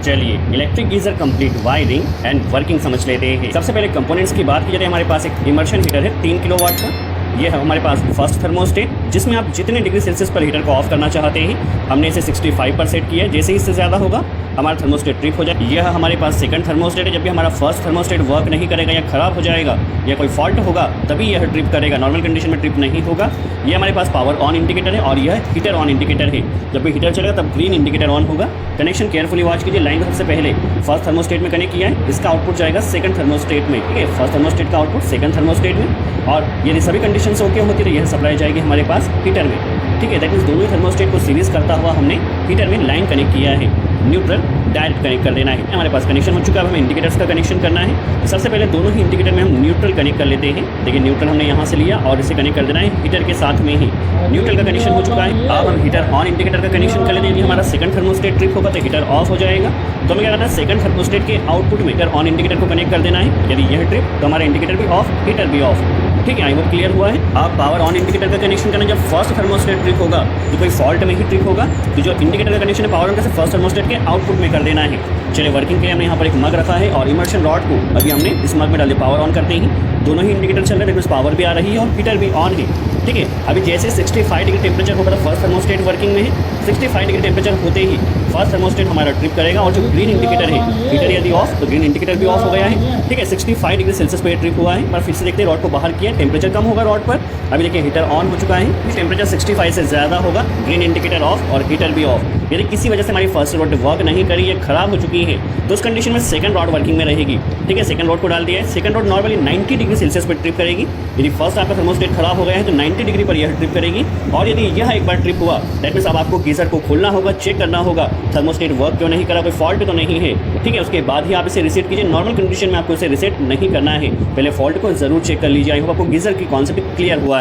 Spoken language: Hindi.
चलिए electric geyser complete wiring and working समझ लेते हैं। सबसे पहले कंपोनेंट्स की बात की जाए, हमारे पास एक इमर्शन हीटर है 3 किलोवाट का। ये है हमारे पास फर्स्ट थर्मोस्टेट, जिसमें आप जितने डिग्री सेल्सियस पर हीटर को ऑफ करना चाहते हैं हमने इसे 65 पर सेट किया है। जैसे ही इससे ज़्यादा होगा हमारा थर्मोस्टेट ट्रिप हो जाए। यह हमारे पास सेकंड थर्मोस्टेट है। जब भी हमारा फर्स्ट थर्मोस्टेट वर्क नहीं करेगा या ख़राब हो जाएगा या कोई फॉल्ट होगा तभी यह ट्रिप करेगा, नॉर्मल कंडीशन में ट्रिप नहीं होगा। यह हमारे पास पावर ऑन इंडिकेटर है और यह हीटर ऑन इंडिकेटर है। जब भी हीटर चलेगा तब ग्रीन इंडिकेटर ऑन होगा। कनेक्शन केयरफुली वॉच कीजिए। लाइन को सबसे पहले फर्स्ट थर्मोस्टेट में कनेक्ट किया है, इसका आउटपुट जाएगा सेकंड थर्मोस्टेट में। ठीक है, फर्स्ट थर्मोस्टेट का आउटपुट सेकंड थर्मोस्टेट में, और यदि सभी कंडीशन ओके होती तो यह सप्लाई जाएगी हमारे पास हीटर में। ठीक है, दैट मीन्स दोनों ही थर्मोस्टेट को सीरीज करता हुआ हमने हीटर में लाइन कनेक्ट किया है। न्यूट्रल डायरेक्ट कनेक्ट कर देना है। हमारे पास कनेक्शन हो चुका है, अब हमें इंडिकेटर्स का कनेक्शन करना है। तो सबसे पहले दोनों ही इंडिकेटर में हम न्यूट्रल कनेक्ट कर लेते हैं। देखिए न्यूट्रल हमने यहाँ से लिया और इसे कनेक्ट कर देना है हीटर के साथ में ही। न्यूट्रल का कनेक्शन हो चुका है। अब हम हीटर ऑन इंडिकेटर का कनेक्शन कर लेते हैं। यदि हमारा सेकंड थर्मोस्टेट ट्रिप होगा तो हीटर ऑफ हो जाएगा। तो हमें क्या करना है, सेकंड थर्मोस्टेट के आउटपुट में हीटर ऑन इंडिकेटर को कनेक्ट कर देना है। यदि यह ट्रिप तो हमारा इंडिकेटर भी ऑफ, हीटर भी ऑफ। ठीक है, आई होप क्लियर हुआ है। आप पावर ऑन इंडिकेटर का कनेक्शन करना, जब फर्स्ट थर्मोस्टेट ट्रिप होगा तो कोई फॉल्ट में ही ट्रिप होगा, तो जो इंडिकेटर का कनेक्शन है पावर ऑन का फर्स्ट थर्मोस्टेट के आउटपुट में कर देना है। चलिए वर्किंग के लिए हमने यहाँ पर एक मग रखा है और इमर्शन रॉड को अभी हमने इस मग में डाले। पावर ऑन करते ही दोनों ही इंडिकेटर चल रहे हैं, पावर भी आ रही है और हीटर भी ऑन है। ठीक है, अभी जैसे 65 डिग्री टेम्परेचर होगा तो फर्स्ट थर्मोस्टेट वर्किंग में है। 65 डिग्री टेम्परेचर होते ही फर्स्ट थर्मोस्टेट हमारा ट्रिप करेगा और जो ग्रीन इंडिकेटर है, हीटर यदि ऑफ तो ग्रीन इंडिकेटर भी ऑफ हो गया है। ठीक है, 65 डिग्री सेल्सियस पर ट्रिप हुआ है। पर फिर से देखते हैं, रॉड को बाहर किया, टेम्परेचर कम होगा रॉड पर। अभी देखिए हीटर ऑन हो चुका है, टेम्परेचर 65 से ज़्यादा होगा, ग्रीन इंडिकेटर ऑफ और हीटर भी ऑफ। यदि किसी वजह से हमारी फर्स्ट रॉड वर्क नहीं करी या खराब हो चुकी है तो उस कंडीशन में सेकंड रॉड वर्किंग में रहेगी। ठीक है, सेकंड रॉड को डाल दिया है। Second rod normally 90 degree Celsius पर ट्रिप करेगी। यदि फर्स्ट आपका थर्मोस्टेट खराब हो गया है तो 90 डिग्री पर यह ट्रिप करेगी। और यदि यह एक बार ट्रिप हुआ दैट मीन्स अब आपको गीजर को खोलना होगा, चेक करना होगा थर्मोस्टेट वर्क क्यों नहीं करा, कोई फॉल्ट तो नहीं है। ठीक है, उसके बाद ही आप इसे रिसेट कीजिए। नॉर्मल कंडीशन में आपको इसे रिसेट नहीं करना है, पहले फॉल्ट को जरूर चेक कर लीजिए। आई होप आपको गीजर की कॉन्सेप्ट क्लियर हुआ है।